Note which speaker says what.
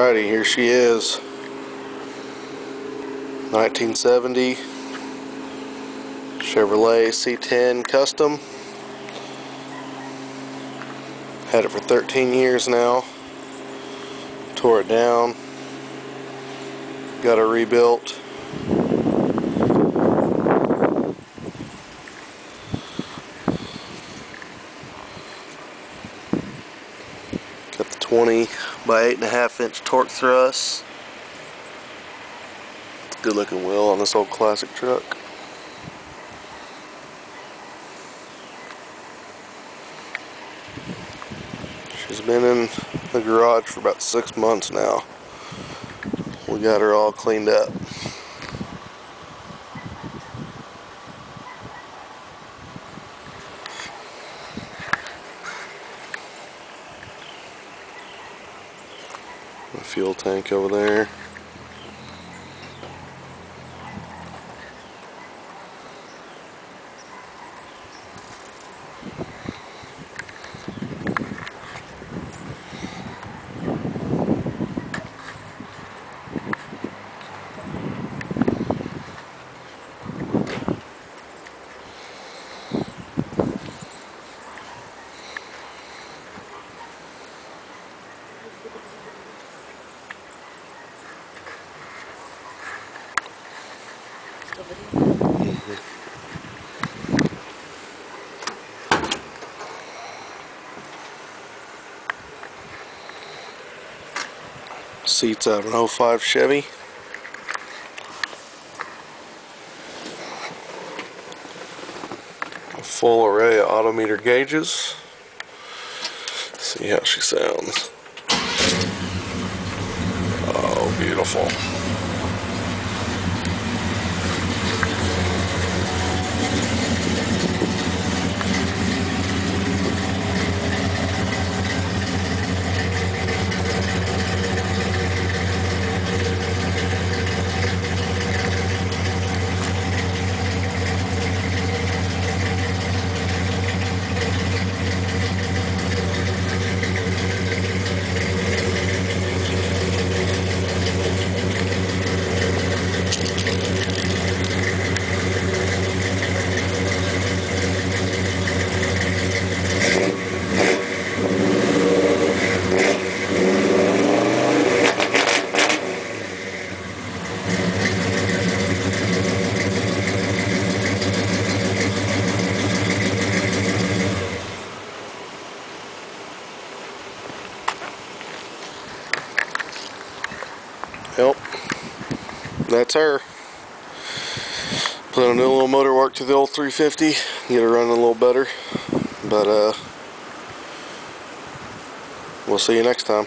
Speaker 1: Alrighty, here she is. 1970 Chevrolet C-10 Custom. Had it for 13 years now. Tore it down. Got it rebuilt. Got the 20 by 8.5 inch torque thrust. Good looking wheel on this old classic truck. She's been in the garage for about 6 months now. We got her all cleaned up. The fuel tank over there. Seats out of an 05 Chevy. A full array of odometer gauges. See how she sounds. Oh, beautiful. Yep, that's her. Put a new little motor work to the old 350, get her running a little better. But we'll see you next time.